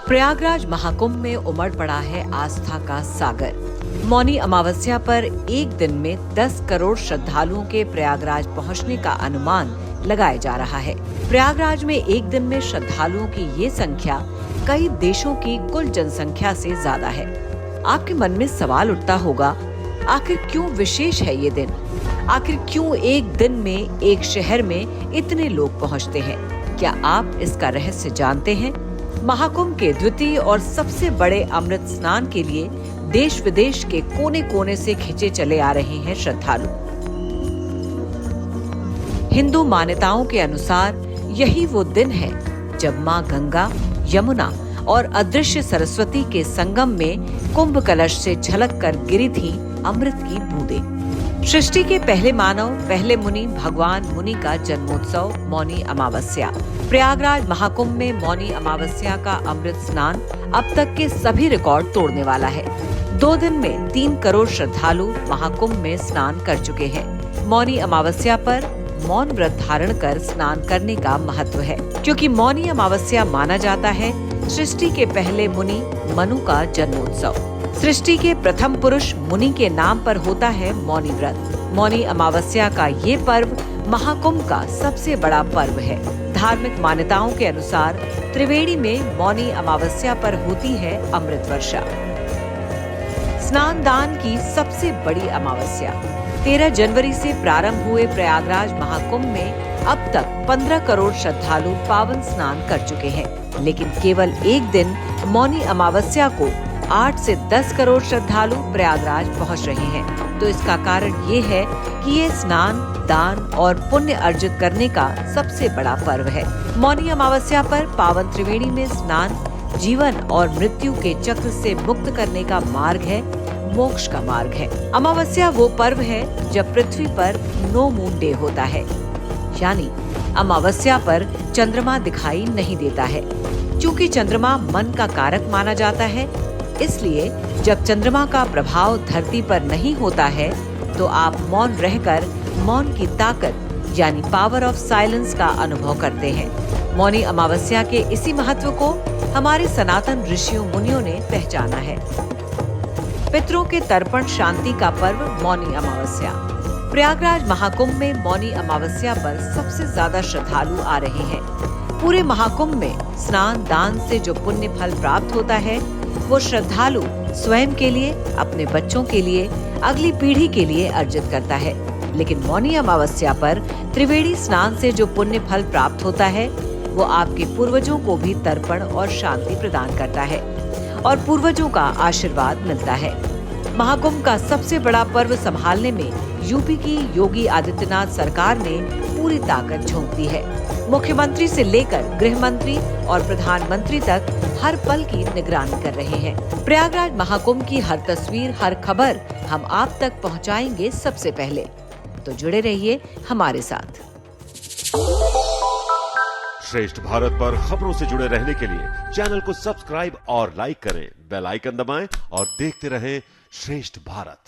प्रयागराज महाकुंभ में उमड़ पड़ा है आस्था का सागर। मौनी अमावस्या पर एक दिन में 10 करोड़ श्रद्धालुओं के प्रयागराज पहुंचने का अनुमान लगाया जा रहा है। प्रयागराज में एक दिन में श्रद्धालुओं की ये संख्या कई देशों की कुल जनसंख्या से ज्यादा है। आपके मन में सवाल उठता होगा, आखिर क्यों विशेष है ये दिन? आखिर क्यों एक दिन में एक शहर में इतने लोग पहुंचते हैं? क्या आप इसका रहस्य जानते हैं? महाकुंभ के द्वितीय और सबसे बड़े अमृत स्नान के लिए देश विदेश के कोने कोने से खिंचे चले आ रहे हैं श्रद्धालु। हिंदू मान्यताओं के अनुसार यही वो दिन है जब मां गंगा, यमुना और अदृश्य सरस्वती के संगम में कुंभ कलश से झलक कर गिरी थी अमृत की बूंदें। सृष्टि के पहले मानव, पहले मुनि भगवान मुनि का जन्मोत्सव मौनी अमावस्या। प्रयागराज महाकुंभ में मौनी अमावस्या का अमृत स्नान अब तक के सभी रिकॉर्ड तोड़ने वाला है। 2 दिन में 3 करोड़ श्रद्धालु महाकुंभ में स्नान कर चुके हैं। मौनी अमावस्या पर मौन व्रत धारण कर स्नान करने का महत्व है, क्योंकि मौनी अमावस्या माना जाता है सृष्टि के पहले मुनि मनु का जन्मोत्सव। सृष्टि के प्रथम पुरुष मुनि के नाम पर होता है मौनी व्रत। मौनी अमावस्या का ये पर्व महाकुंभ का सबसे बड़ा पर्व है। धार्मिक मान्यताओं के अनुसार त्रिवेणी में मौनी अमावस्या पर होती है अमृत वर्षा। स्नान दान की सबसे बड़ी अमावस्या। 13 जनवरी से प्रारंभ हुए प्रयागराज महाकुंभ में अब तक 15 करोड़ श्रद्धालु पावन स्नान कर चुके हैं, लेकिन केवल एक दिन मौनी अमावस्या को 8 से 10 करोड़ श्रद्धालु प्रयागराज पहुंच रहे हैं। तो इसका कारण ये है कि ये स्नान, दान और पुण्य अर्जित करने का सबसे बड़ा पर्व है। मौनी अमावस्या पर पावन त्रिवेणी में स्नान जीवन और मृत्यु के चक्र से मुक्त करने का मार्ग है, मोक्ष का मार्ग है। अमावस्या वो पर्व है जब पृथ्वी पर नो मून डे होता है, यानी अमावस्या पर चंद्रमा दिखाई नहीं देता है। क्योंकि चंद्रमा मन का कारक माना जाता है, इसलिए जब चंद्रमा का प्रभाव धरती पर नहीं होता है तो आप मौन रहकर मौन की ताकत यानी पावर ऑफ साइलेंस का अनुभव करते हैं। मौनी अमावस्या के इसी महत्व को हमारे सनातन ऋषियों मुनियों ने पहचाना है। पितरों के तर्पण शांति का पर्व मौनी अमावस्या। प्रयागराज महाकुंभ में मौनी अमावस्या पर सबसे ज्यादा श्रद्धालु आ रहे हैं। पूरे महाकुंभ में स्नान दान से जो पुण्य फल प्राप्त होता है वो श्रद्धालु स्वयं के लिए, अपने बच्चों के लिए, अगली पीढ़ी के लिए अर्जित करता है। लेकिन मौनी अमावस्या पर त्रिवेणी स्नान से जो पुण्य फल प्राप्त होता है वो आपके पूर्वजों को भी तर्पण और शांति प्रदान करता है और पूर्वजों का आशीर्वाद मिलता है। महाकुंभ का सबसे बड़ा पर्व संभालने में यूपी की योगी आदित्यनाथ सरकार ने पूरी ताकत झोंक दी है। मुख्यमंत्री से लेकर गृह मंत्री और प्रधानमंत्री तक हर पल की निगरानी कर रहे हैं। प्रयागराज महाकुंभ की हर तस्वीर, हर खबर हम आप तक पहुंचाएंगे सबसे पहले। तो जुड़े रहिए हमारे साथ। श्रेष्ठ भारत पर खबरों से जुड़े रहने के लिए चैनल को सब्सक्राइब और लाइक करें, बेल आइकन दबाएं और देखते रहें श्रेष्ठ भारत।